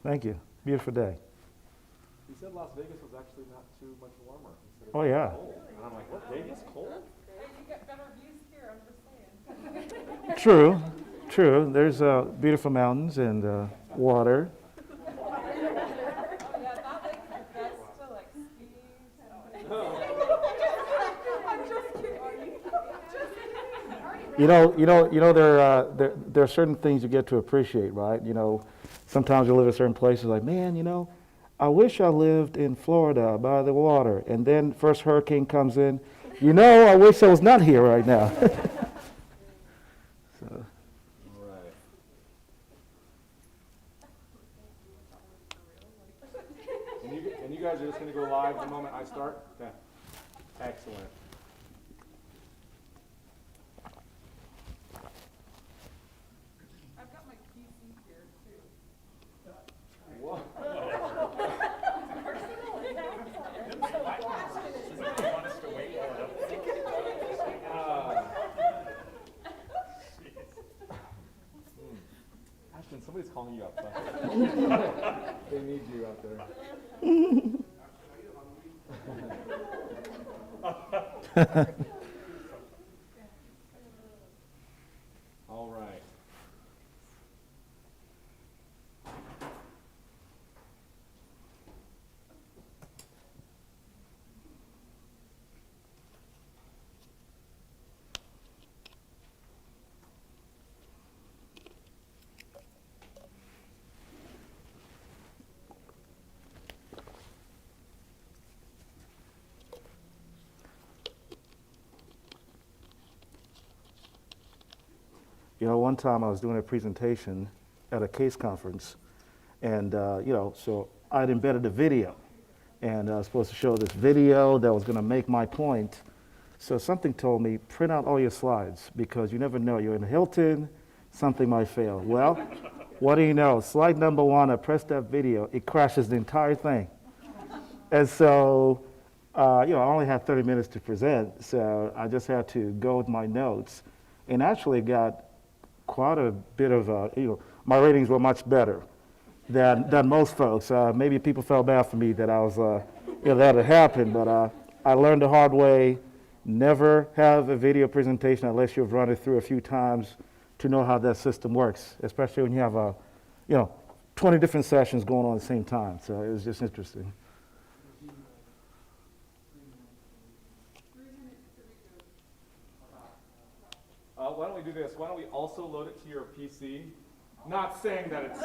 Thank you. Beautiful day. He said Las Vegas was actually not too much warmer. He said it Oh, was yeah. cold. And I'm like, what, Vegas cold? Hey, you get better views here, I'm just saying. True, true. There's beautiful mountains and water. Oh yeah, that lake is the best to like ski. I'm just kidding. Are you? Just You know, there are certain things you get to appreciate, right? You know, sometimes you live in certain places like, man, you know, I wish I lived in Florida by the water. And then first hurricane comes in, you know, I wish I was not here right now. So, Right. And you guys are just going to go live the moment I start? Okay. Excellent. I've got my PC here too. What? Ashton, somebody's calling you up. They need you out there. All right. you know, one time I was doing a presentation at a case conference, and, you know, so I'd embedded a video, and I was supposed to show this video that was going to make my point. So something told me, print out all your slides, because you never know. You're in Hilton, something might fail. Well, what do you know? Slide number one, I press that video, it crashes the entire thing. And so, you know, I only had 30 minutes to present, so I just had to go with my notes, and actually got quite a bit of, you know, my ratings were much better than most folks. Maybe people felt bad for me that I was, you know, that had happened, but I learned the hard way. Never have a video presentation unless you've run it through a few times to know how that system works, especially when you have you know, 20 different sessions going on at the same time. So it was just interesting. Why don't we do this? Why don't we also load it to your PC? Not saying that it's,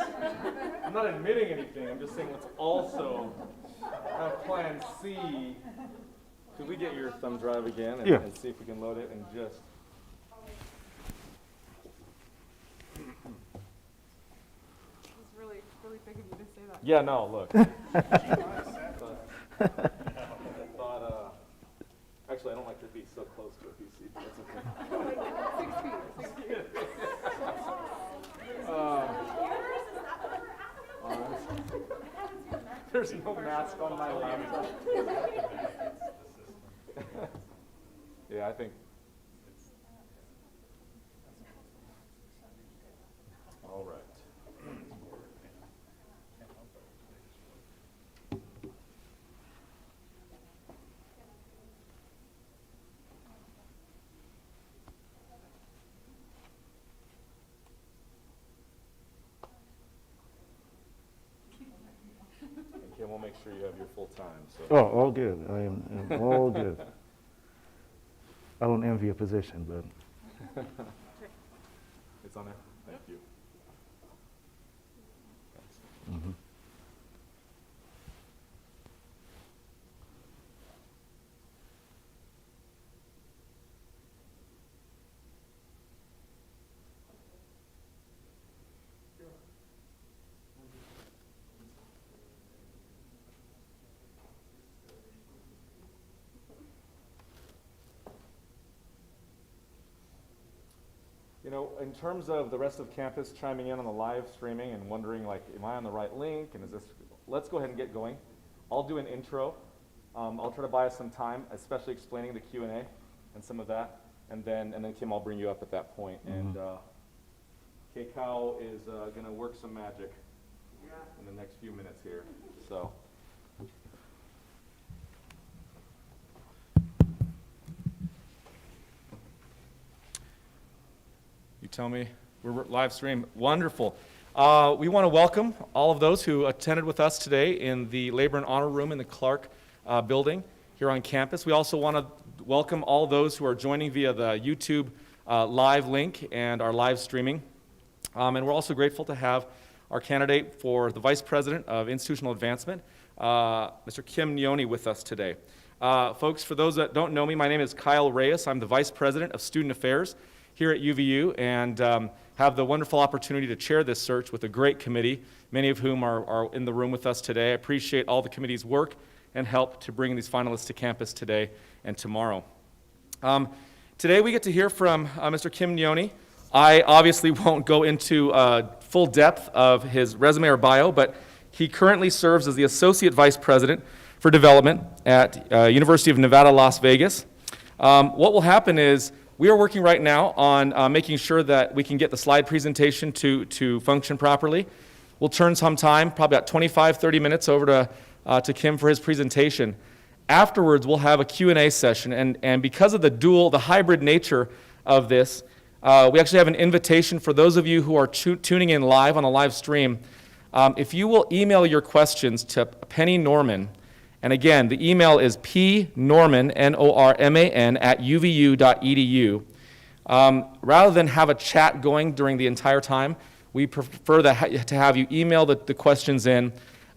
I'm not admitting anything. I'm just saying let's also have plan C. Could we get your thumb drive again and, Yeah. and see if we can load it and just. It's really, really big of you to say that. Yeah, no, look. I thought, actually, I don't like to be so close to a PC, but that's okay. 6 feet. There's no mask on my laptop. Yeah, I think. All right. Okay, we'll make sure you have your full time. So. Oh, all good. I'm all good. I don't envy a position, but It's on there? Thank you. mhm. You know, in terms of the rest of campus chiming in on the live streaming and wondering, like, am I on the right link? And is this, let's go ahead and get going. I'll do an intro. I'll try to buy us some time, especially explaining the Q&A and some of that. And then Kim, I'll bring you up at that point. And Kay Cow is going to work some magic. in the next few minutes here. So. You tell me, we're live stream. Wonderful. We want to welcome all of those who attended with us today in the Labor and Honor Room in the Clark building here on campus. We also want to welcome all those who are joining via the YouTube live link and our live streaming. And we're also grateful to have our candidate for the Vice President of Institutional Advancement, Mr. Kim Nyoni, with us today. Folks, for those that don't know me, my name is Kyle Reyes. I'm the Vice President of Student Affairs here at UVU, and have the wonderful opportunity to chair this search with a great committee, many of whom are in the room with us today. I appreciate all the committee's work and help to bring these finalists to campus today and tomorrow. Today we get to hear from Mr. Kim Nyoni. I obviously won't go into full depth of his resume or bio, but he currently serves as the Associate Vice President for Development at University of Nevada, Las Vegas. What will happen is we are working right now on making sure that we can get the slide presentation to function properly. We'll turn some time, probably about 25, 30 minutes over to Kim for his presentation. Afterwards, we'll have a Q&A session, and because of the hybrid nature of this, we actually have an invitation for those of you who are tuning in live on a live stream. If you will email your questions to Penny Norman, and again, the email is pnorman, N-O-R-M-A-N, @uvu.edu. Rather than have a chat going during the entire time, we prefer to have you email the questions in.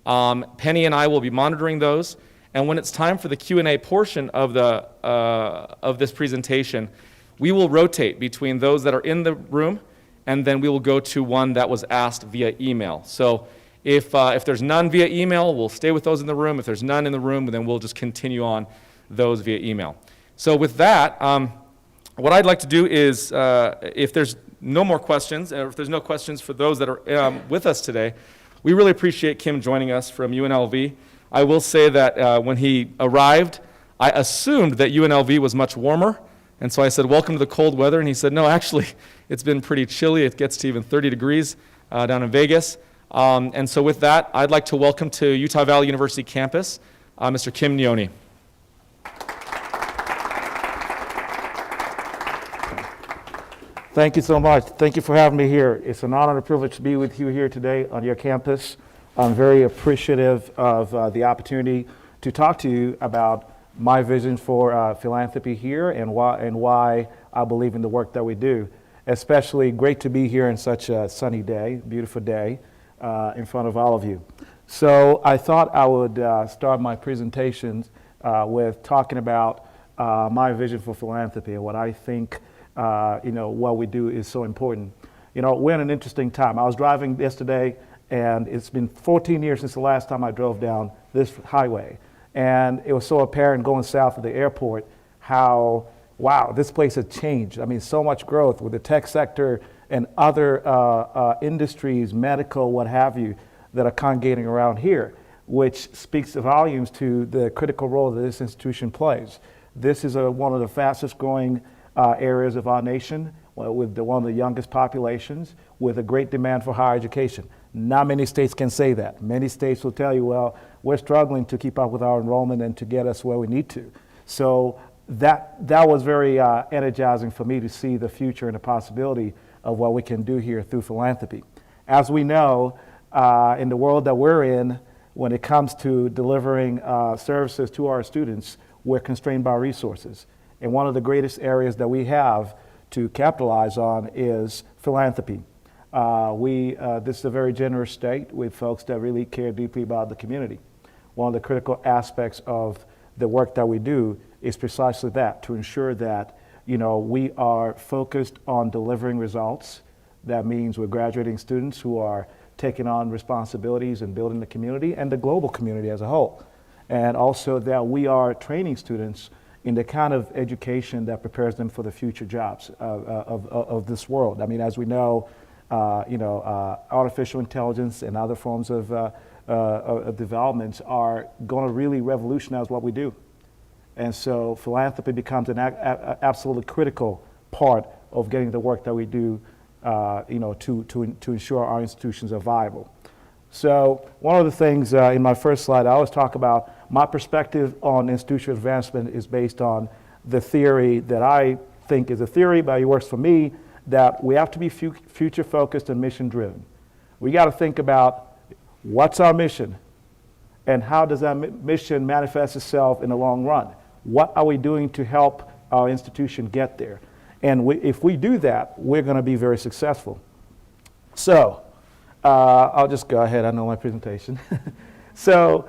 Penny and I will be monitoring those, and when it's time for the Q&A portion of this presentation, we will rotate between those that are in the room, and then we will go to one that was asked via email. So if there's none via email, we'll stay with those in the room. If there's none in the room, then we'll just continue on those via email. So with that, what I'd like to do is, if there's no more questions, or if there's no questions for those that are with us today, we really appreciate Kim joining us from UNLV. I will say that when he arrived, I assumed that UNLV was much warmer, and so I said, welcome to the cold weather, and he said, no, actually, it's been pretty chilly. It gets to even 30 degrees down in Vegas. And so with that, I'd like to welcome to Utah Valley University campus, Mr. Kim Nyoni. Thank you so much. Thank you for having me here. It's an honor and a privilege to be with you here today on your campus. I'm very appreciative of the opportunity to talk to you about my vision for philanthropy here and why I believe in the work that we do. Especially great to be here in such a sunny day, beautiful day, in front of all of you. So I thought I would start my presentation with talking about my vision for philanthropy and what I think what we do is so important. We're in an interesting time. I was driving yesterday, and it's been 14 years since the last time I drove down this highway. And it was so apparent going south of the airport how, wow, this place has changed. I mean, so much growth with the tech sector and other industries, medical, what have you, that are congregating around here, which speaks volumes to the critical role that this institution plays. This is one of the fastest growing areas of our nation, with one of the youngest populations, with a great demand for higher education. Not many states can say that. Many states will tell you, well, we're struggling to keep up with our enrollment and to get us where we need to. So that was very energizing for me to see the future and the possibility of what we can do here through philanthropy. As we know, in the world that we're in, when it comes to delivering services to our students, we're constrained by resources. And one of the greatest areas that we have to capitalize on is philanthropy. This is a very generous state with folks that really care deeply about the community. One of the critical aspects of the work that we do is precisely that, to ensure that we are focused on delivering results. That means we're graduating students who are taking on responsibilities and building the community and the global community as a whole. And also that we are training students in the kind of education that prepares them for the future jobs of this world. I mean, as we know, artificial intelligence and other forms of developments are going to really revolutionize what we do. And so philanthropy becomes an absolutely critical part of getting the work that we do, to ensure our institutions are viable. So one of the things in my first slide, I always talk about my perspective on institutional advancement is based on the theory that I think is a theory, but it works for me, that we have to be future focused and mission driven. We got to think about what's our mission and how does that mission manifest itself in the long run? What are we doing to help our institution get there? And if we do that, we're going to be very successful. So I'll just go ahead. I know my presentation. So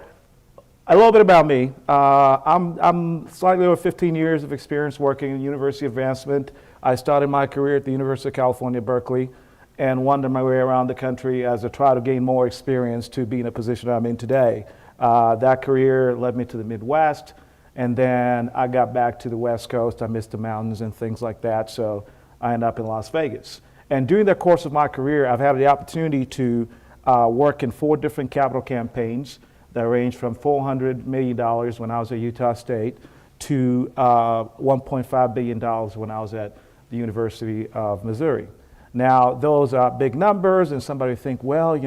a little bit about me. I'm slightly over 15 years of experience working in university advancement. I started my career at the University of California, Berkeley, and wandered my way around the country as I try to gain more experience to be in a position I'm in today. That career led me to the Midwest, and then I got back to the West Coast. I missed the mountains and things like that, so I ended up in Las Vegas. And during the course of my career, I've had the opportunity to work in 4 different capital campaigns that range from $400 million when I was at Utah State to $1.5 billion when I was at the University of Missouri. Now, those are big numbers, and somebody would think, well,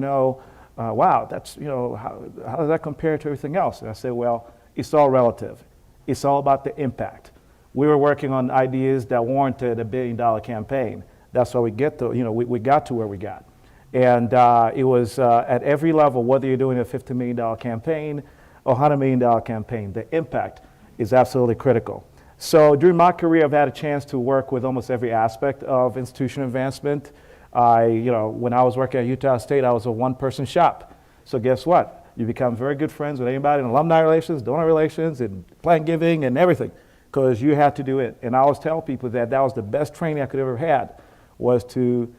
wow, that's, how does that compare to everything else? And I say, well, it's all relative. It's all about the impact. We were working on ideas that warranted a $1 billion campaign. That's why we get to, we got to where we got. And it was at every level, whether you're doing a $50 million campaign or $100 million campaign, the impact is absolutely critical. So during my career, I've had a chance to work with almost every aspect of institutional advancement. When I was working at Utah State, I was a one-person shop. So guess what? You become very good friends with anybody in alumni relations, donor relations, and plan giving and everything, because you had to do it. And I always tell people that was the best training I could ever had, was to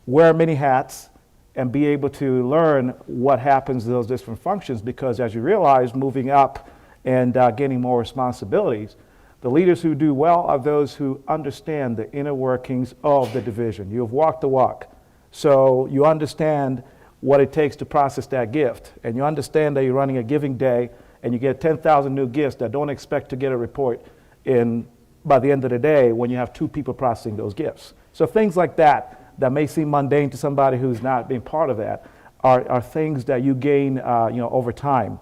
wear many hats and be able to learn what happens in those different functions, because as you realize, moving up and getting more responsibilities, the leaders who do well are those who understand the inner workings of the division. You have walked the walk. So you understand what it takes to process that gift. And you understand that you're running a giving day and you get 10,000 new gifts that don't expect to get a report in by the end of the day when you have 2 people processing those gifts. So things like that may seem mundane to somebody who's not been part of that are things that you gain over time.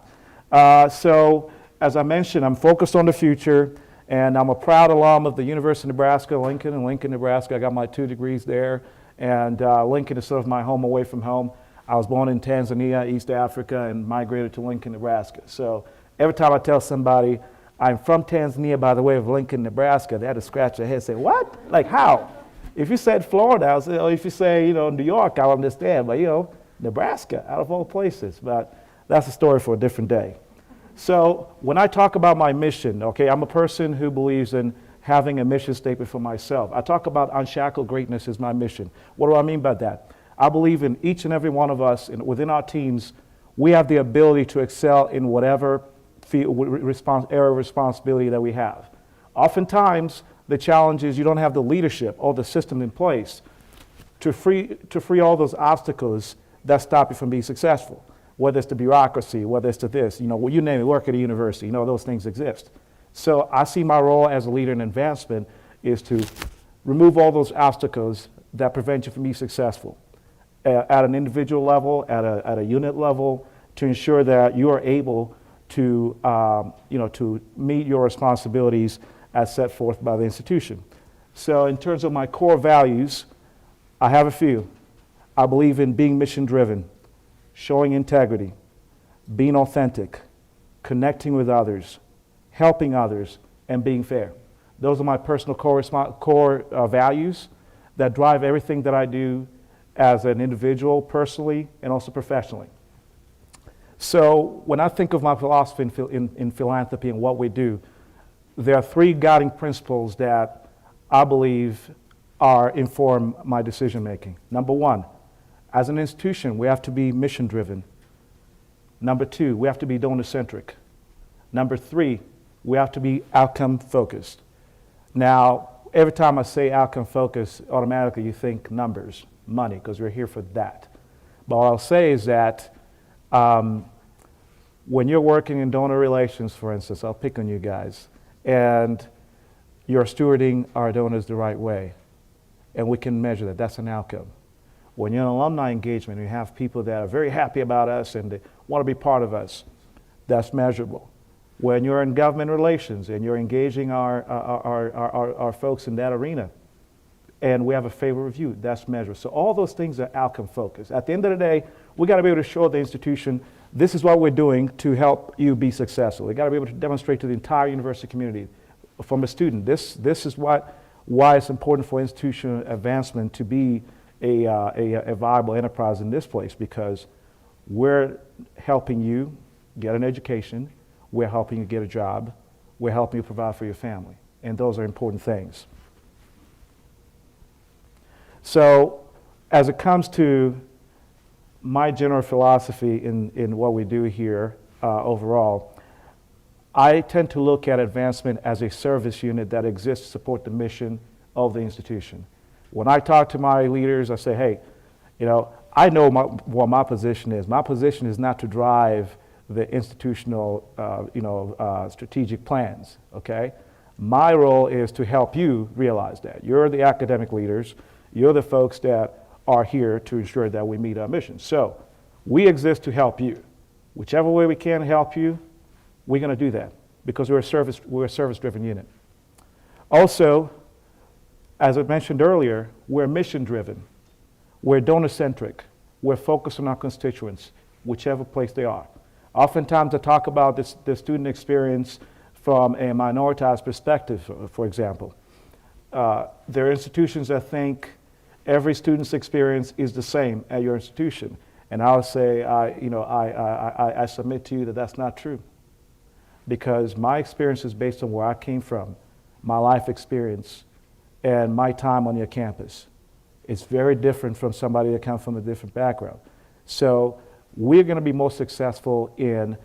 So as I mentioned, I'm focused on the future. And I'm a proud alum of the University of Nebraska, Lincoln, Nebraska. I got my 2 degrees there. And Lincoln is sort of my home away from home. I was born in Tanzania, East Africa, and migrated to Lincoln, Nebraska. So every time I tell somebody I'm from Tanzania by the way of Lincoln, Nebraska, they had to scratch their head and say, what? Like how? If you said Florida, I'll say, or if you say, New York, I'll understand. But, Nebraska, out of all places. But that's a story for a different day. So when I talk about my mission, okay, I'm a person who believes in having a mission statement for myself. I talk about unshackled greatness as my mission. What do I mean by that? I believe in each and every one of us, within our teams, we have the ability to excel in whatever area of responsibility that we have. Oftentimes, the challenge is you don't have the leadership or the system in place to free all those obstacles that stop you from being successful. Whether it's the bureaucracy, whether it's to this, you name it, work at a university, those things exist. So I see my role as a leader in advancement is to remove all those obstacles that prevent you from being successful at an individual level, at a unit level, to ensure that you are able to, to meet your responsibilities as set forth by the institution. So in terms of my core values, I have a few. I believe in being mission-driven, showing integrity, being authentic, connecting with others, helping others, and being fair. Those are my personal core values that drive everything that I do as an individual, personally, and also professionally. So when I think of my philosophy in philanthropy and what we do, there are 3 guiding principles that I believe inform my decision making. Number 1, as an institution, we have to be mission-driven. Number 2, we have to be donor-centric. Number 3, we have to be outcome-focused. Now, every time I say outcome-focused, automatically you think numbers, money, because we're here for that. But what I'll say is that when you're working in donor relations, for instance, I'll pick on you guys, and you're stewarding our donors the right way, and we can measure that. That's an outcome. When you're in alumni engagement, you have people that are very happy about us and they want to be part of us. That's measurable. When you're in government relations and you're engaging our folks in that arena, and we have a favorable review, that's measured. So all those things are outcome focused. At the end of the day, we got to be able to show the institution, this is what we're doing to help you be successful. We got to be able to demonstrate to the entire university community, from a student, this is why it's important for institutional advancement to be a viable enterprise in this place, because we're helping you get an education, we're helping you get a job, we're helping you provide for your family, and those are important things. So as it comes to my general philosophy in what we do here overall, I tend to look at advancement as a service unit that exists to support the mission of the institution. When I talk to my leaders, I say, hey, I know what my position is. My position is not to drive the institutional, strategic plans, okay? My role is to help you realize that. You're the academic leaders. You're the folks that are here to ensure that we meet our mission. So we exist to help you. Whichever way we can help you, we're going to do that because we're a service-driven unit. Also, as I mentioned earlier, we're mission-driven. We're donor-centric. We're focused on our constituents, whichever place they are. Oftentimes, I talk about the student experience from a minoritized perspective, for example. There are institutions that think every student's experience is the same at your institution. And I'll say, I submit to you that that's not true. Because my experience is based on where I came from, my life experience, and my time on your campus. It's very different from somebody that comes from a different background. So we're going to be most successful in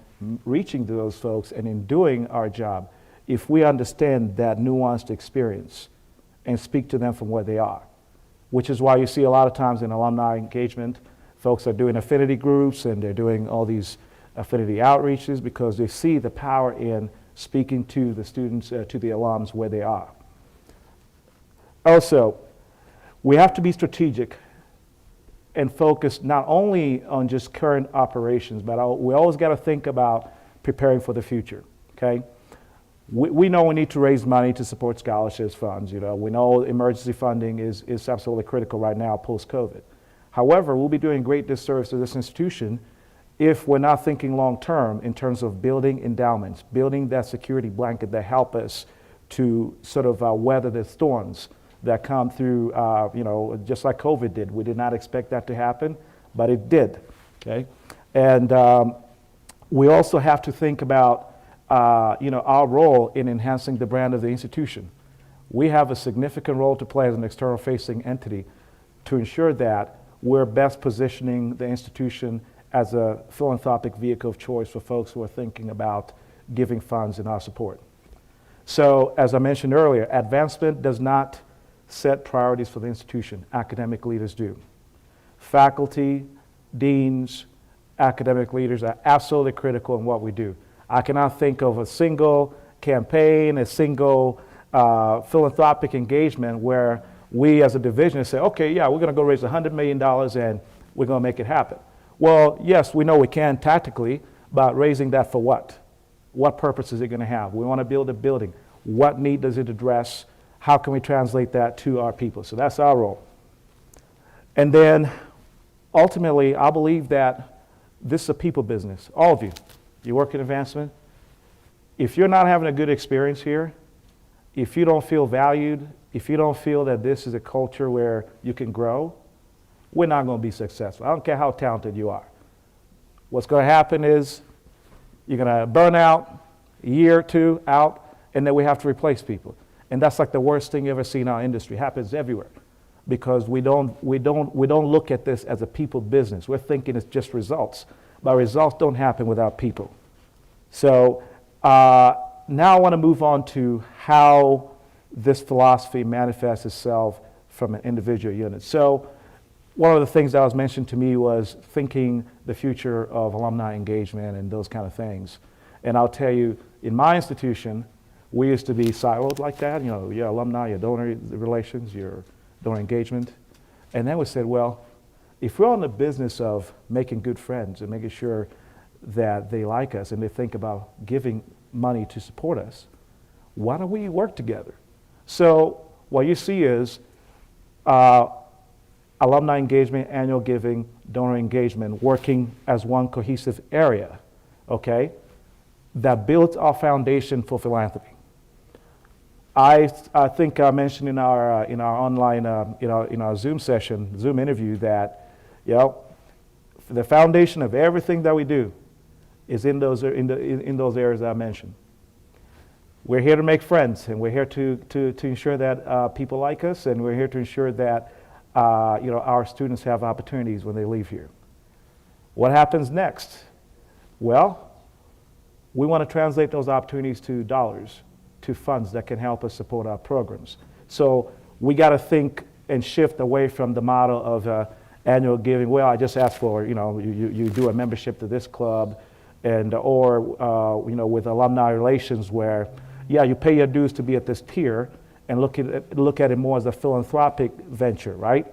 reaching to those folks and in doing our job if we understand that nuanced experience and speak to them from where they are, which is why you see a lot of times in alumni engagement, folks are doing affinity groups and they're doing all these affinity outreaches because they see the power in speaking to the students, to the alums where they are. Also, we have to be strategic and focus not only on just current operations, but we always got to think about preparing for the future, okay? We know we need to raise money to support scholarships funds, We know emergency funding is absolutely critical right now post-COVID. However, we'll be doing great disservice to this institution if we're not thinking long-term in terms of building endowments, building that security blanket that help us to sort of weather the storms that come through, just like COVID did. We did not expect that to happen, but it did, okay? And we also have to think about, our role in enhancing the brand of the institution. We have a significant role to play as an external-facing entity to ensure that we're best positioning the institution as a philanthropic vehicle of choice for folks who are thinking about giving funds in our support. So, as I mentioned earlier, advancement does not set priorities for the institution. Academic leaders do. Faculty, deans, academic leaders are absolutely critical in what we do. I cannot think of a single campaign, a single philanthropic engagement where we as a division say, okay, yeah, we're going to go raise $100 million and we're going to make it happen. Well, yes, we know we can tactically, but raising that for what? What purpose is it going to have? We want to build a building. What need does it address? How can we translate that to our people? So that's our role. And then ultimately, I believe that this is a people business. All of you. You work in advancement. If you're not having a good experience here, if you don't feel valued, if you don't feel that this is a culture where you can grow, we're not going to be successful. I don't care how talented you are. What's going to happen is you're going to burn out, a year or two out, and then we have to replace people. And that's like the worst thing you ever see in our industry. It happens everywhere because we don't look at this as a people business. We're thinking it's just results, but results don't happen without people. So now I want to move on to how this philosophy manifests itself from an individual unit. So one of the things that was mentioned to me was thinking the future of alumni engagement and those kind of things. And I'll tell you, in my institution, we used to be siloed like that, your alumni, your donor relations, your donor engagement. And then we said, well, if we're in the business of making good friends and making sure that they like us and they think about giving money to support us, why don't we work together? So what you see is alumni engagement, annual giving, donor engagement, working as one cohesive area, okay, that builds our foundation for philanthropy. I think I mentioned in our online in our Zoom session, Zoom interview, that the foundation of everything that we do is in those areas that I mentioned. We're here to make friends, and we're here to ensure that people like us, and we're here to ensure that our students have opportunities when they leave here. What happens next? Well, we want to translate those opportunities to dollars, to funds that can help us support our programs. So we got to think and shift away from the model of annual giving. Well, I just asked for, you do a membership to this club, and or with alumni relations where, you pay your dues to be at this tier, and look at it more as a philanthropic venture, right?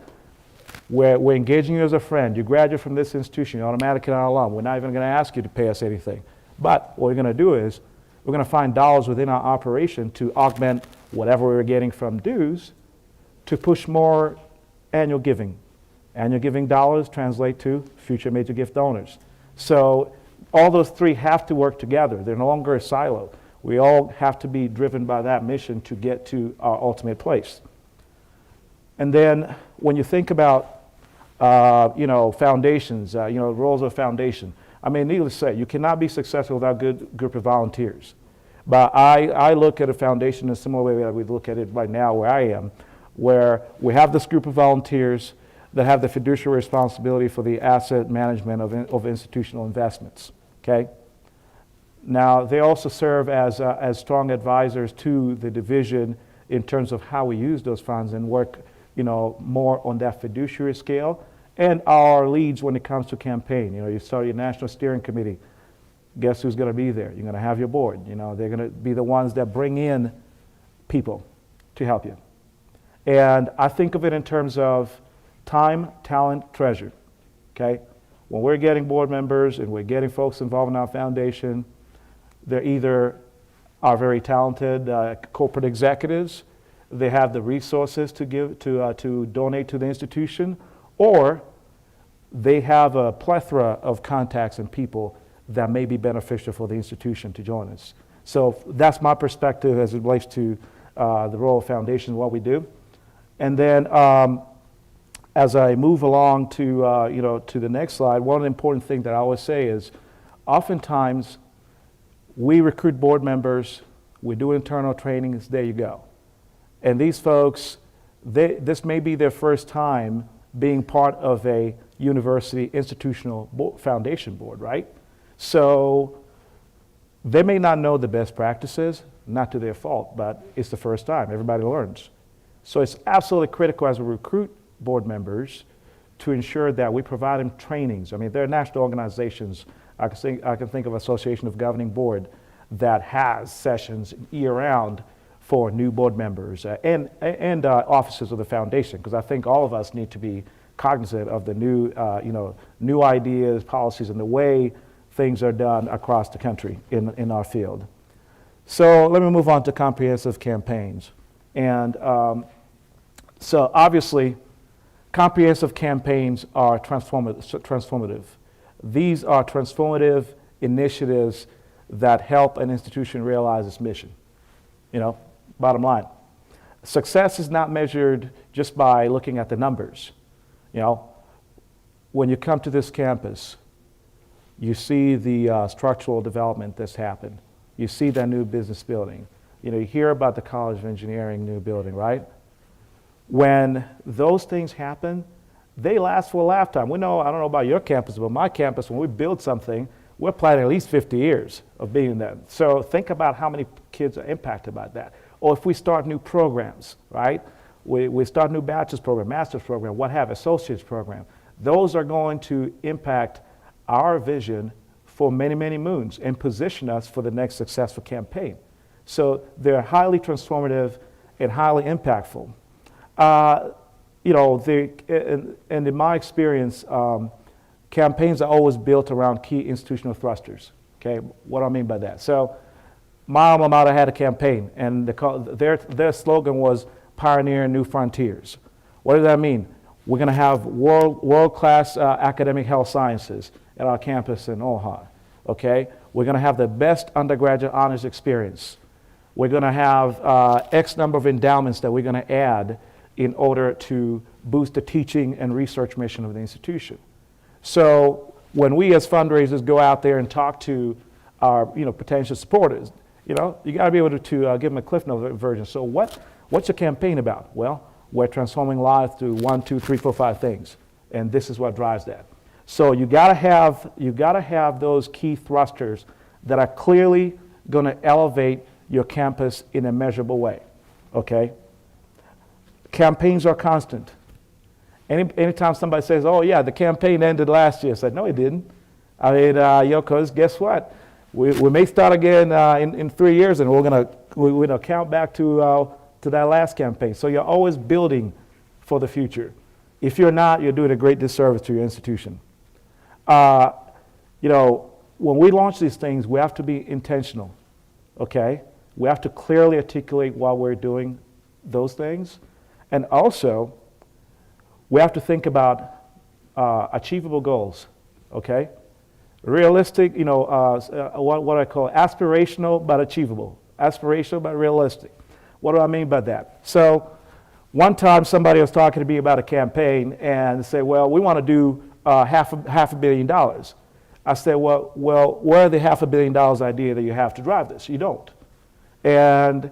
Where we're engaging you as a friend. You graduate from this institution, you're automatically an alum. We're not even going to ask you to pay us anything. But what we're going to do is we're going to find dollars within our operation to augment whatever we were getting from dues to push more annual giving. Annual giving dollars translate to future major gift donors. So all those three have to work together. They're no longer a silo. We all have to be driven by that mission to get to our ultimate place. And then when you think about, foundations, roles of foundation, I mean, needless to say, you cannot be successful without a good group of volunteers. But I look at a foundation in a similar way that we look at it right now where I am, where we have this group of volunteers that have the fiduciary responsibility for the asset management of institutional investments, okay? Now, they also serve as strong advisors to the division in terms of how we use those funds and work, more on that fiduciary scale, and our leads when it comes to campaign. You start your national steering committee. Guess who's going to be there? You're going to have your board. They're going to be the ones that bring in people to help you. And I think of it in terms of time, talent, treasure, okay? When we're getting board members and we're getting folks involved in our foundation, they're either are very talented corporate executives, they have the resources to give to donate to the institution, or they have a plethora of contacts and people that may be beneficial for the institution to join us. So that's my perspective as it relates to the role of foundation, what we do. And then as I move along to the next slide, one important thing that I always say is oftentimes we recruit board members, we do internal trainings, there you go. And these folks, this may be their first time being part of a university institutional foundation board, right? So they may not know the best practices, not to their fault, but it's the first time. Everybody learns. So it's absolutely critical as we recruit board members to ensure that we provide them trainings. I mean, there are national organizations. I can think of Association of Governing Board that has sessions year-round for new board members and officers of the foundation, because I think all of us need to be cognizant of the new ideas, policies, and the way things are done across the country in our field. So let me move on to comprehensive campaigns. And so obviously, comprehensive campaigns are transformative. These are transformative initiatives that help an institution realize its mission. Bottom line. Success is not measured just by looking at the numbers. When you come to this campus, you see the structural development that's happened. You see that new business building. You hear about the College of Engineering new building, right? When those things happen, they last for a lifetime. I don't know about your campus, but my campus, when we build something, we're planning at least 50 years of being there. So think about how many kids are impacted by that. Or if we start new programs, right? We start new bachelor's program, master's program, what have, associate's program. Those are going to impact our vision for many, many moons and position us for the next successful campaign. So they're highly transformative and highly impactful. you know, and in my experience, campaigns are always built around key institutional thrusters. Okay, what do I mean by that? So, my alma mater had a campaign, and their slogan was "Pioneer New Frontiers." What does that mean? We're going to have world-class academic health sciences at our campus in Omaha. Okay, we're going to have the best undergraduate honors experience. We're going to have X number of endowments that we're going to add in order to boost the teaching and research mission of the institution. So when we as fundraisers go out there and talk to our potential supporters, you got to be able to give them a Cliff Note version. So what's your campaign about? Well, we're transforming lives through 1, 2, 3, 4, 5 things, and this is what drives that. So you got to have those key thrusters that are clearly going to elevate your campus in a measurable way. Okay. Campaigns are constant. Anytime somebody says, "Oh yeah, the campaign ended last year," I said, "No, it didn't." I mean, because guess what? We may start again in 3 years, and we're gonna count back to that last campaign. So you're always building for the future. If you're not, you're doing a great disservice to your institution. When we launch these things, we have to be intentional. Okay, we have to clearly articulate why we're doing those things, and also we have to think about achievable goals. Okay. Realistic, what I call aspirational but achievable. Aspirational but realistic. What do I mean by that? So, one time somebody was talking to me about a campaign and said, "Well, we want to do half a billion dollars." I said, "Well, where are the $500 million idea that you have to drive this? You don't." And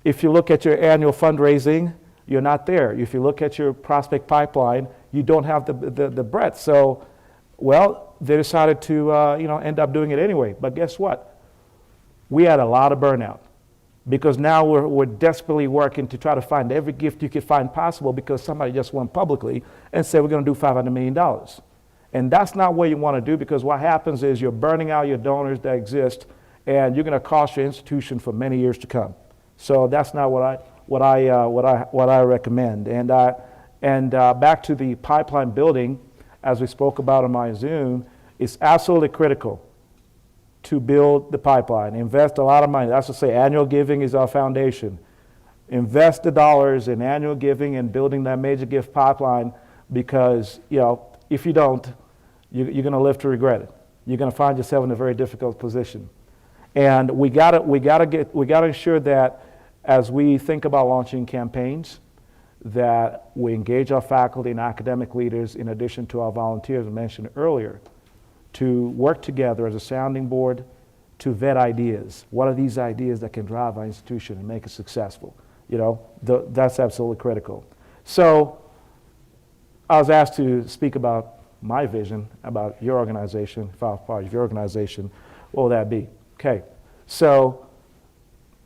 if you look at your annual fundraising, you're not there. If you look at your prospect pipeline, you don't have the breadth. So, well, they decided to end up doing it anyway. But guess what? We had a lot of burnout because now we're desperately working to try to find every gift you could find possible because somebody just went publicly and said we're going to do $500 million. And that's not what you want to do, because what happens is you're burning out your donors that exist, and you're going to cost your institution for many years to come. So that's not what I recommend. And back to the pipeline building, as we spoke about on my Zoom, it's absolutely critical to build the pipeline. Invest a lot of money. That's to say, annual giving is our foundation. Invest the dollars in annual giving and building that major gift pipeline, because if you don't, you're going to live to regret it. You're going to find yourself in a very difficult position. And we got to ensure that as we think about launching campaigns, that we engage our faculty and academic leaders, in addition to our volunteers I mentioned earlier, to work together as a sounding board to vet ideas. What are these ideas that can drive our institution and make it successful? That's absolutely critical. So I was asked to speak about my vision about your organization. If I was part of your organization, what would that be? Okay, so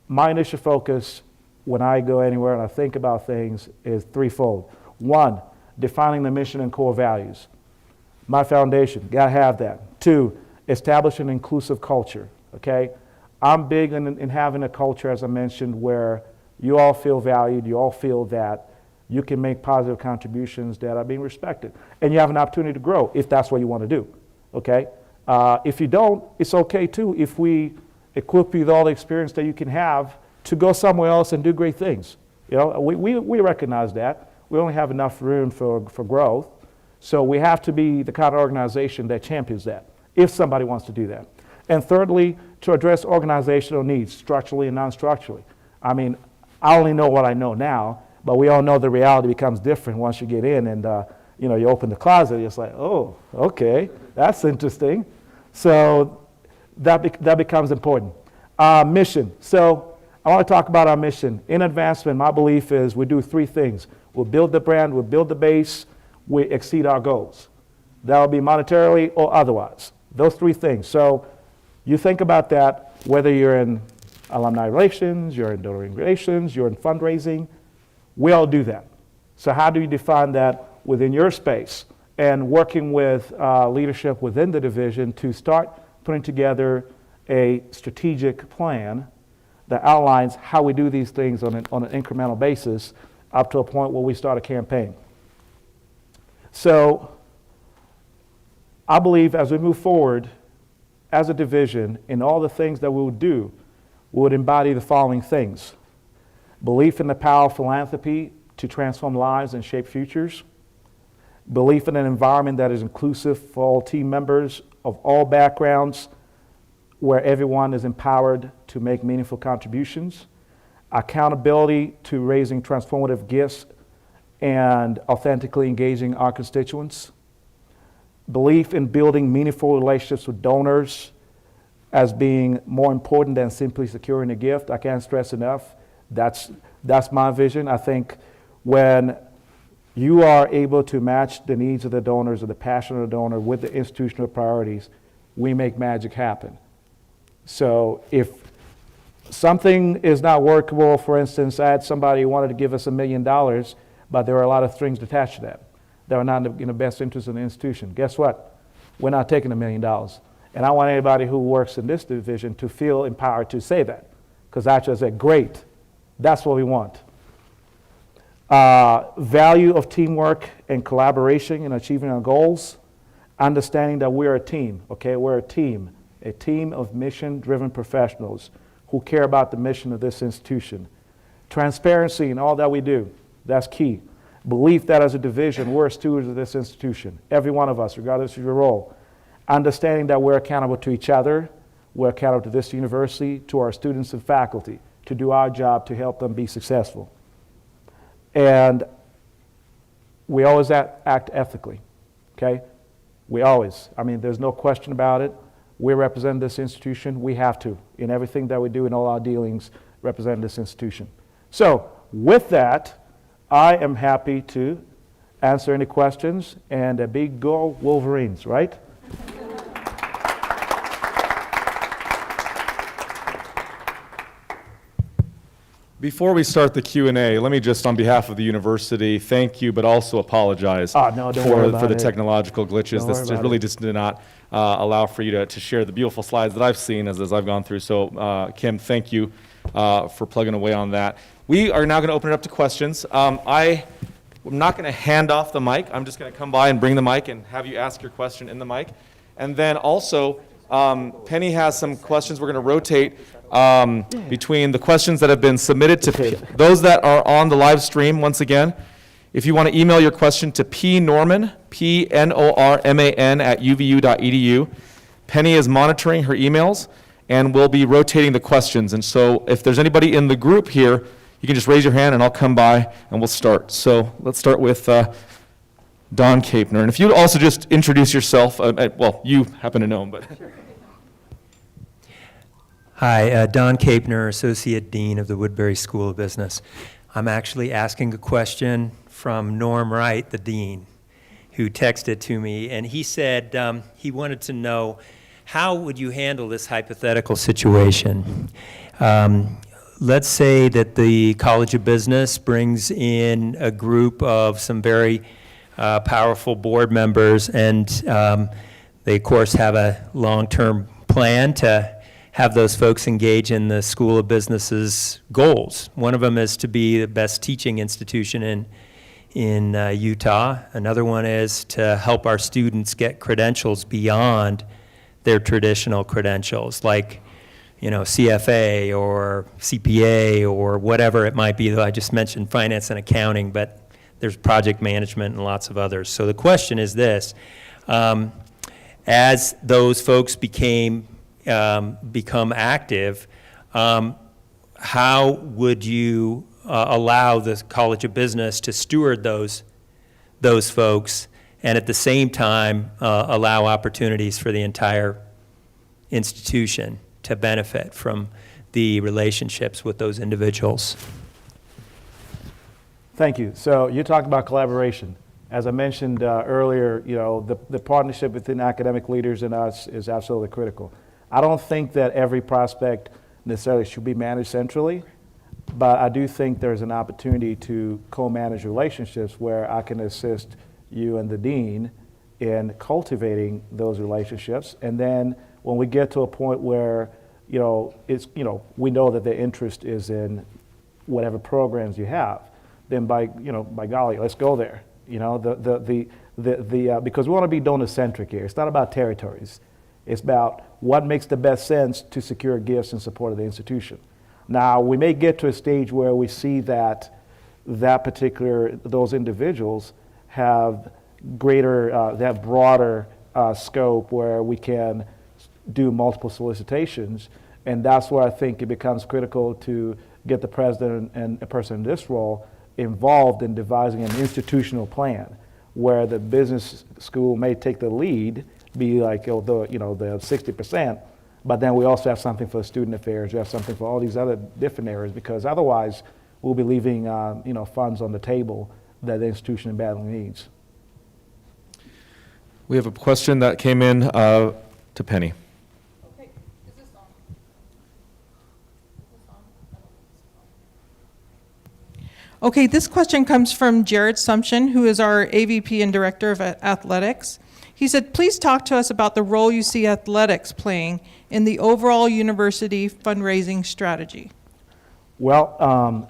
my initial focus when I go anywhere and I think about things is threefold. One, defining the mission and core values. My foundation, gotta have that. Two, establish an inclusive culture, okay? I'm big in having a culture, as I mentioned, where you all feel valued, you all feel that you can make positive contributions that are being respected. And you have an opportunity to grow if that's what you want to do, okay? If you don't, it's okay too if we equip you with all the experience that you can have to go somewhere else and do great things. We recognize that. We only have enough room for growth. So we have to be the kind of organization that champions that, if somebody wants to do that. And thirdly, to address organizational needs, structurally and non-structurally. I mean, I only know what I know now, but we all know the reality becomes different once you get in and you open the closet, it's like, oh, okay, that's interesting. So that becomes important. Mission. So I want to talk about our mission. In advancement, my belief is we do three things. We'll build the brand, we'll build the base, we exceed our goals. That will be monetarily or otherwise. Those three things. So you think about that, whether you're in alumni relations, you're in donor relations, you're in fundraising, we all do that. So how do you define that within your space? And working with leadership within the division to start putting together a strategic plan that outlines how we do these things on an incremental basis up to a point where we start a campaign. So I believe as we move forward as a division in all the things that we will do, we would embody the following things: belief in the power of philanthropy to transform lives and shape futures, belief in an environment that is inclusive for all team members of all backgrounds, where everyone is empowered to make meaningful contributions, accountability to raising transformative gifts and authentically engaging our constituents, belief in building meaningful relationships with donors as being more important than simply securing a gift. I can't stress enough, that's my vision. I think when you are able to match the needs of the donors or the passion of the donor with the institutional priorities, we make magic happen. So if something is not workable, for instance, I had somebody who wanted to give us $1 million, but there are a lot of strings attached to that are not in the best interest of the institution. Guess what? We're not taking $1 million. And I want anybody who works in this division to feel empowered to say that, because I just said, great, that's what we want. Value of teamwork and collaboration in achieving our goals, understanding that we're a team, okay? We're a team of mission-driven professionals who care about the mission of this institution. Transparency in all that we do, that's key. Belief that as a division, we're stewards of this institution, every one of us, regardless of your role. Understanding that we're accountable to each other, we're accountable to this university, to our students and faculty, to do our job to help them be successful. And we always act ethically, okay? We always, there's no question about it. We represent this institution. We have to, in everything that we do in all our dealings, represent this institution. So with that, I am happy to answer any questions, and a big go Wolverines, right? Before we start the Q&A, let me just, on behalf of the university, thank you, but also apologize No, don't worry about for the it. technological glitches. Don't This worry just about really it. just did not allow for you to share the beautiful slides that I've seen as I've gone through. So, Kim, thank you for plugging away on that. We are now going to open it up to questions. I'm not going to hand off the mic. I'm just going to come by and bring the mic and have you ask your question in the mic. And then also, Penny has some questions. We're going to rotate between the questions that have been submitted to those that are on the live stream. Once again, if you want to email your question to pnorman, P-N-O-R-M-A-N @uvu.edu. Penny is monitoring her emails, and we'll be rotating the questions. And so if there's anybody in the group here, you can just raise your hand, and I'll come by, and we'll start. So let's start with Don Kapner. And if you'd also just introduce yourself. Well, you happen to know him, but... Sure. Hi, Don Kapner, Associate Dean of the Woodbury School of Business. I'm actually asking a question from Norm Wright, the Dean, who texted to me, and he said he wanted to know, how would you handle this hypothetical situation? Let's say that the College of Business brings in a group of some very powerful board members, and they, of course, have a long-term plan to have those folks engage in the School of Business's goals. One of them is to be the best teaching institution in Utah. Another one is to help our students get credentials beyond their traditional credentials, like CFA or CPA or whatever it might be. Though I just mentioned finance and accounting, but there's project management and lots of others. So the question is this: as those folks become active, how would you allow the College of Business to steward those folks, and at the same time allow opportunities for the entire institution to benefit from the relationships with those individuals? Thank you. So you talked about collaboration. As I mentioned earlier, the partnership between academic leaders and us is absolutely critical. I don't think that every prospect necessarily should be managed centrally, but I do think there's an opportunity to co-manage relationships where I can assist you and the dean in cultivating those relationships. And then when we get to a point where, we know that their interest is in whatever programs you have, then by golly, let's go there. The because we want to be donor-centric here. It's not about territories. It's about what makes the best sense to secure gifts in support of the institution. Now, we may get to a stage where we see that those individuals have they have broader scope where we can do multiple solicitations, and that's where I think it becomes critical to get the president and a person in this role involved in devising an institutional plan where the business school may take the lead, be like the 60%, but then we also have something for student affairs, we have something for all these other different areas, because otherwise we'll be leaving funds on the table that the institution badly needs. We have a question that came in to Penny. Okay, is this on? Is this on? I don't think it's on. Okay, this question comes from Jared Sumption, who is our AVP and Director of Athletics. He said, please talk to us about the role you see athletics playing in the overall university fundraising strategy. Well,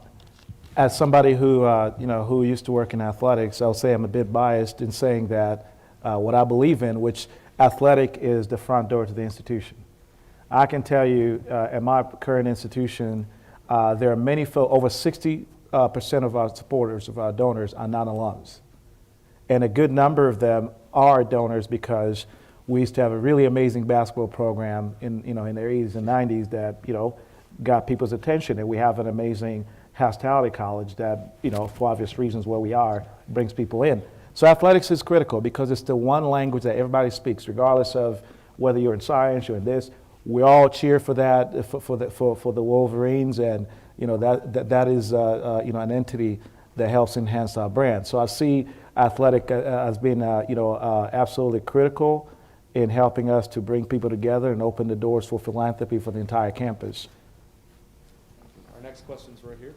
as somebody who used to work in athletics, I'll say I'm a bit biased in saying that what I believe in, which athletic is the front door to the institution. I can tell you at my current institution, there are many over 60% of our supporters, of our donors, are non-alums. And a good number of them are donors because we used to have a really amazing basketball program in the 80s and 90s that got people's attention, and we have an amazing hospitality college that for obvious reasons where we are brings people in. So athletics is critical because it's the one language that everybody speaks, regardless of whether you're in science, you're in this. We all cheer for that for the Wolverines, and that is an entity that helps enhance our brand. So I see athletic as being absolutely critical in helping us to bring people together and open the doors for philanthropy for the entire campus. Our next question's right here.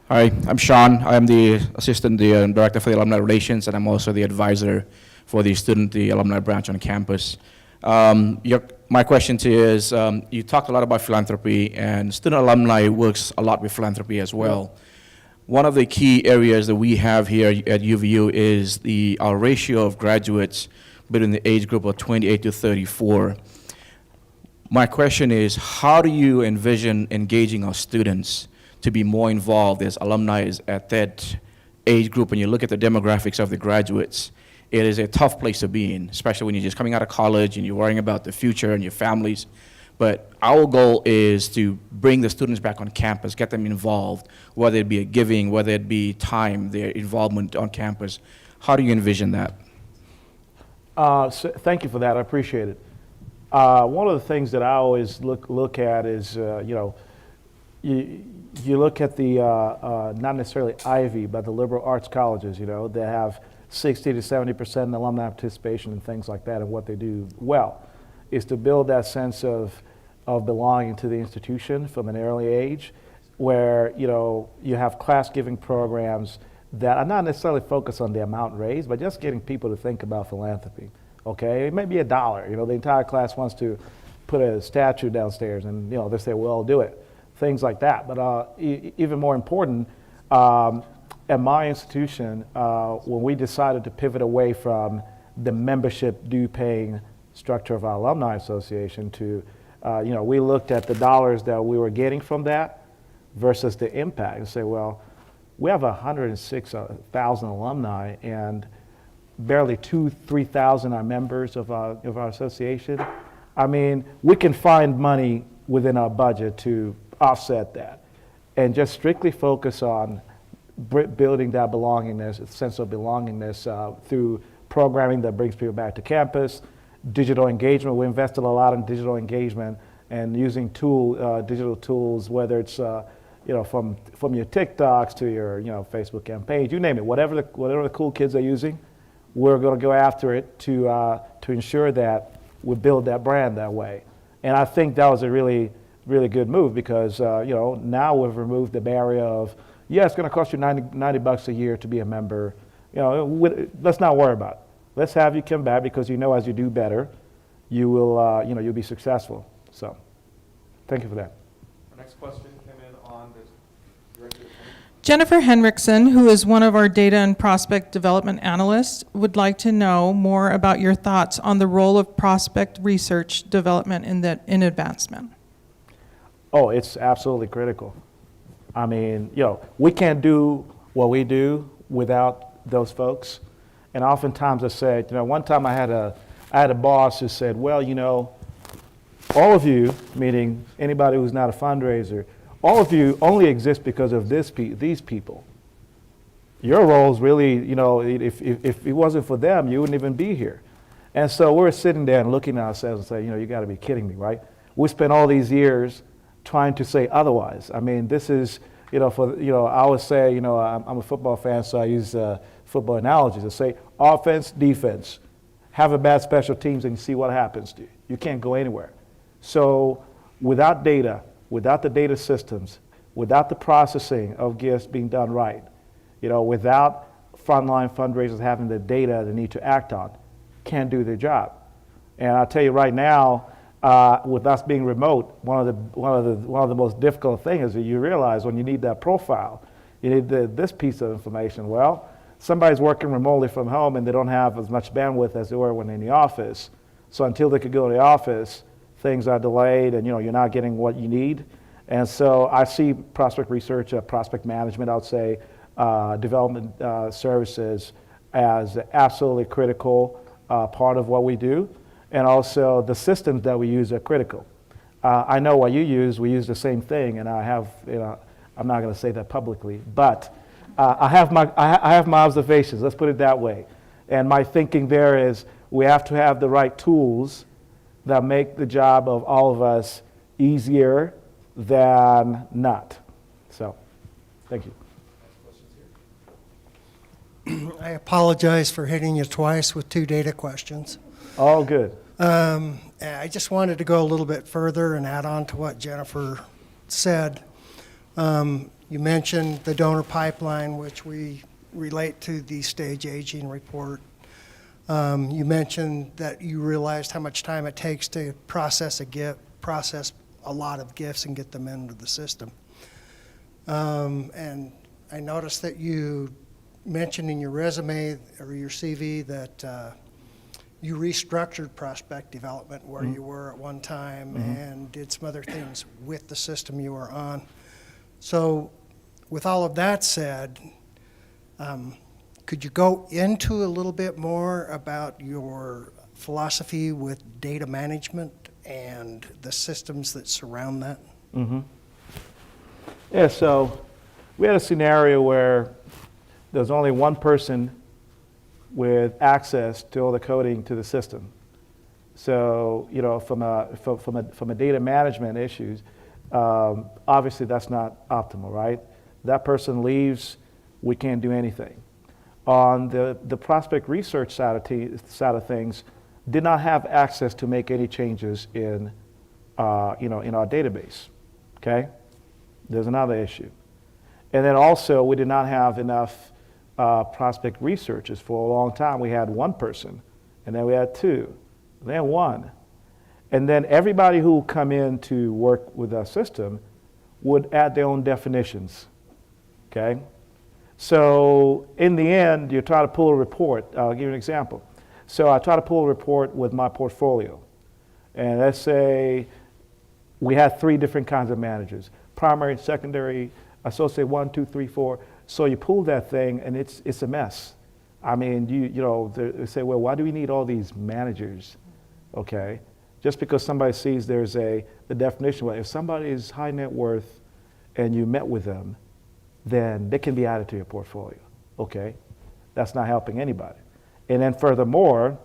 Hi, I'm Sean. I'm the Assistant Director for the Alumni Relations, and I'm also the advisor for the alumni branch on campus. My question to you is, you talked a lot about philanthropy, and student alumni works a lot with philanthropy as well. One of the key areas that we have here at UVU is our ratio of graduates between the age group of 28 to 34. My question is, how do you envision engaging our students to be more involved as alumni at that age group? When you look at the demographics of the graduates, it is a tough place to be in, especially when you're just coming out of college and you're worrying about the future and your families. But our goal is to bring the students back on campus, get them involved, whether it be a giving, whether it be time, their involvement on campus. How do you envision that? So thank you for that. I appreciate it. One of the things that I always look at is, you look at the, not necessarily Ivy, but the liberal arts colleges, that have 60 to 70% alumni participation and things like that, and what they do well is to build that sense of belonging to the institution from an early age, where you have class giving programs that are not necessarily focused on the amount raised, but just getting people to think about philanthropy. Okay, it may be $1. The entire class wants to put a statue downstairs, and they say, "Well, I'll do it." Things like that. But even more important, at my institution, when we decided to pivot away from the membership due paying structure of our alumni association to, we looked at the dollars that we were getting from that versus the impact and say, well, we have 106,000 alumni and barely 3,000 are members of our association. I mean, we can find money within our budget to offset that and just strictly focus on building that belongingness, sense of belongingness through programming that brings people back to campus, digital engagement. We invested a lot in digital engagement and using digital tools, whether it's from your TikToks to your Facebook campaigns, you name it. Whatever the cool kids are using, we're going to go after it to ensure that we build that brand that way. And I think that was a really, really good move because now we've removed the barrier of, yeah, it's going to cost you $90 a year to be a member. Let's not worry about it. Let's have you come back because as you do better, you will you'll be successful. So, thank you for that. Our next question came in on this director. Jennifer Henriksen, who is one of our data and prospect development analysts, would like to know more about your thoughts on the role of prospect research development in advancement. Oh, it's absolutely critical. I mean, we can't do what we do without those folks. And oftentimes I said, one time I had a boss who said, well, all of you, meaning anybody who's not a fundraiser, all of you only exist because of these people. Your roles really, if it wasn't for them, you wouldn't even be here. And so we're sitting there and looking at ourselves and saying, you got to be kidding me, right? We spent all these years trying to say otherwise. I mean, this is, I always say, I'm a football fan, so I use football analogies. I say offense, defense, have a bad special teams and see what happens to you. You can't go anywhere. So without data, without the data systems, without the processing of gifts being done right, without frontline fundraisers having the data they need to act on, can't do their job. And I'll tell you right now, with us being remote, one of the most difficult things is that you realize when you need that profile, you need this piece of information. Well, somebody's working remotely from home and they don't have as much bandwidth as they were when in the office. So until they could go to the office, things are delayed and you're not getting what you need. And so I see prospect research, prospect management, I would say, development services as absolutely critical part of what we do. And also the systems that we use are critical. I know what you use, we use the same thing, and I have, I'm not going to say that publicly, but I have my observations, let's put it that way. And my thinking there is we have to have the right tools that make the job of all of us easier than not. So, thank you. I apologize for hitting you twice with 2 data questions. All good. I just wanted to go a little bit further and add on to what Jennifer said. You mentioned the donor pipeline, which we relate to the stage aging report. You mentioned that you realized how much time it takes to process a lot of gifts and get them into the system. And I noticed that you mentioned in your resume or your CV that you restructured prospect development where you were at one time and did some other things with the system you were on. So with all of that said, could you go into a little bit more about your philosophy with data management and the systems that surround that? Yeah, so we had a scenario where there's only one person with access to all the coding to the system. So, from a data management issues, obviously that's not optimal, right? That person leaves, we can't do anything. On the prospect research side of things, did not have access to make any changes in our database. Okay, there's another issue, and then also we did not have enough prospect researchers for a long time. We had one person, and then we had 2, and then 1, and then everybody who come in to work with our system would add their own definitions. Okay. So in the end, you try to pull a report. I'll give you an example. So I try to pull a report with my portfolio. And let's say we had 3 different kinds of managers, primary, secondary, associate 1, 2, 3, 4. So you pull that thing and it's a mess. I mean, they say, well, why do we need all these managers? Okay. Just because somebody sees there's the definition, well, if somebody is high net worth and you met with them, then they can be added to your portfolio. Okay, that's not helping anybody. And then furthermore,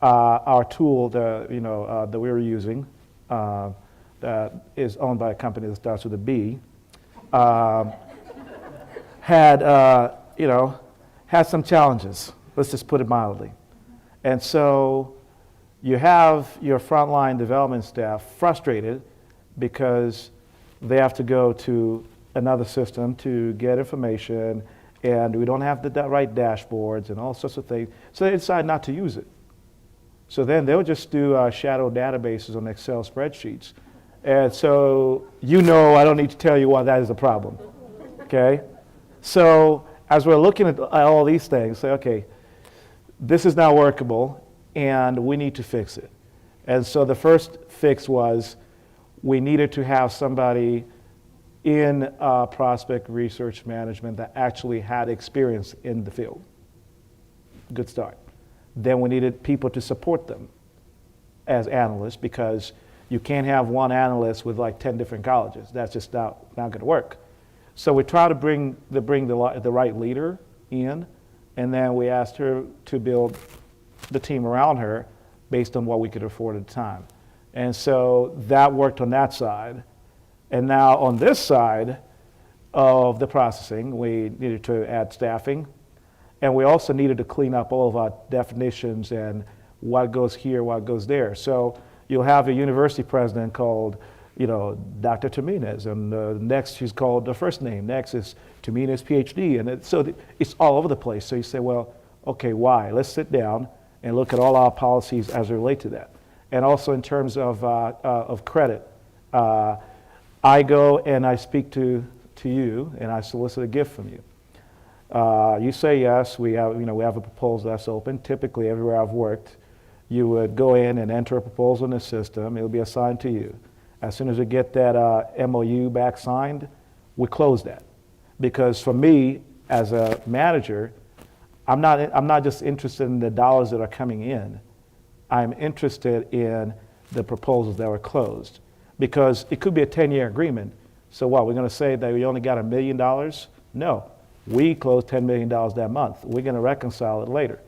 our tool that we were using that is owned by a company that starts with a B, had some challenges. Let's just put it mildly. And so you have your frontline development staff frustrated because they have to go to another system to get information, and we don't have the right dashboards and all sorts of things. So they decide not to use it. So then they'll just do shadow databases on Excel spreadsheets. And so I don't need to tell you why that is a problem, okay? So as we're looking at all these things, say, okay, this is not workable, and we need to fix it. And so the first fix was we needed to have somebody in prospect research management that actually had experience in the field. Good start. Then we needed people to support them as analysts, because you can't have one analyst with like 10 different colleges. That's just not going to work. So we try to bring the right leader in, and then we asked her to build the team around her based on what we could afford at the time. And so that worked on that side. And now on this side of the processing, we needed to add staffing, and we also needed to clean up all of our definitions and what goes here, what goes there. So you'll have a university president called, Dr. Taminez, and next she's called the first name. Next is Taminez PhD, and so it's all over the place. So you say, well, okay, why? Let's sit down and look at all our policies as they relate to that. And also in terms of credit, I go and I speak to you, and I solicit a gift from you. You say yes. We have a proposal that's open. Typically, everywhere I've worked, you would go in and enter a proposal in the system. It'll be assigned to you. As soon as we get that MOU back signed, we close that. Because for me, as a manager, I'm not just interested in the dollars that are coming in. I'm interested in the proposals that were closed. Because it could be a 10-year agreement. So what, we're going to say that we only got $1 million? No, we closed $10 million that month. We're going to reconcile it later.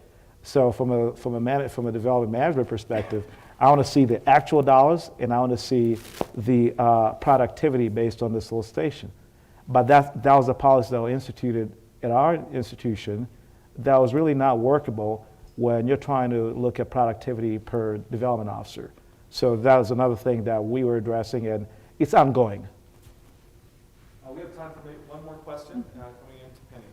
So from a development management perspective, I want to see the actual dollars, and I want to see the productivity based on the solicitation. But that was a policy that was instituted at our institution that was really not workable when you're trying to look at productivity per development officer. So that was another thing that we were addressing, and it's ongoing. We have time for maybe one more question coming in to Penny.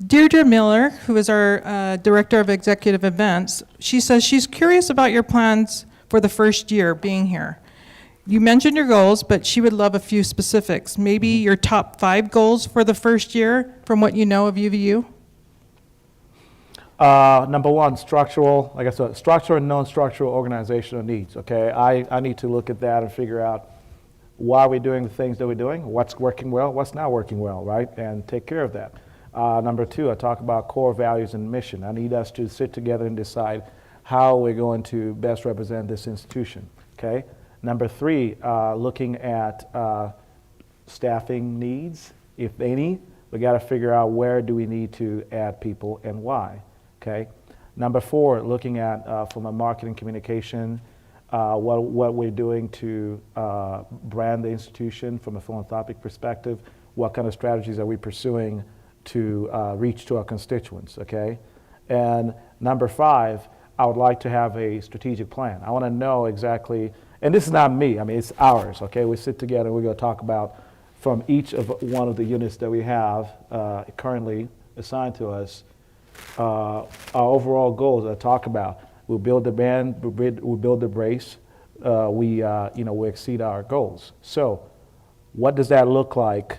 Deirdre Miller, who is our Director of Executive Events, she says she's curious about your plans for the first year being here. You mentioned your goals, but she would love a few specifics. Maybe your top 5 goals for the first year from what you know of UVU? Number one, structural, like I said, structural and non-structural organizational needs, okay? I need to look at that and figure out why we're doing the things that we're doing, what's working well, what's not working well, right? And take care of that. Number 2, I talk about core values and mission. I need us to sit together and decide how we're going to best represent this institution, okay? Number 3, looking at staffing needs, if any. We got to figure out where do we need to add people and why. Okay. Number 4, looking at from a marketing communication, what we're doing to brand the institution from a philanthropic perspective. What kind of strategies are we pursuing to reach to our constituents? Okay. And number 5, I would like to have a strategic plan. I want to know exactly, and this is not me. I mean, it's ours. Okay. We sit together and we're going to talk about from each of one of the units that we have currently assigned to us. Our overall goals I talk about. We'll build the band, we'll build the brace, we exceed our goals. So what does that look like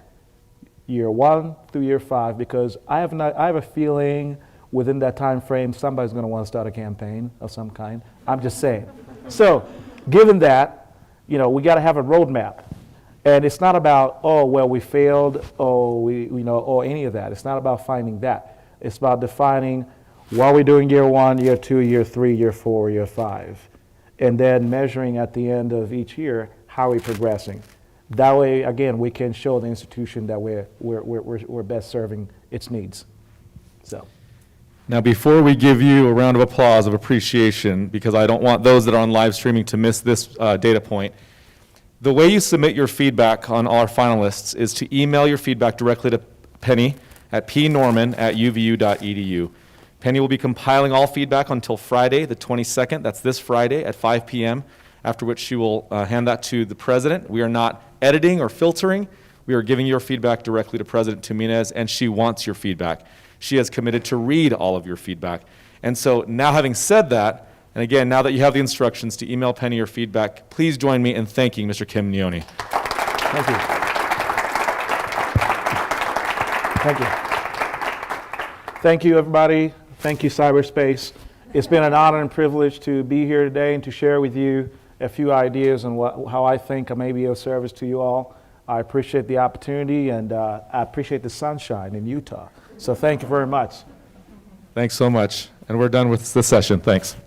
year 1 through year 5? Because I have a feeling within that time frame somebody's going to want to start a campaign of some kind. I'm just saying. So given that, we got to have a roadmap. And it's not about, we failed, or any of that. It's not about finding that. It's about defining what we're doing year 1, year 2, year 3, year 4, year 5. And then measuring at the end of each year, how we're progressing. That way, again, we can show the institution that we're best serving its needs. So. Now, before we give you a round of applause of appreciation, because I don't want those that are on live streaming to miss this data point, the way you submit your feedback on all our finalists is to email your feedback directly to Penny at pnorman@uvu.edu. Penny will be compiling all feedback until Friday, the 22nd. That's this Friday at 5 p.m., after which she will hand that to the president. We are not editing or filtering. We are giving your feedback directly to President Taminez, and she wants your feedback. She has committed to read all of your feedback. And so now, having said that, and again, now that you have the instructions to email Penny your feedback, please join me in thanking Mr. Kim Nyoni. Thank you. Thank you. Thank you, everybody. Thank you, cyberspace. It's been an honor and privilege to be here today and to share with you a few ideas on how I think I may be of service to you all. I appreciate the opportunity, and I appreciate the sunshine in Utah. So thank you very much. Thanks so much. And we're done with this session. Thanks.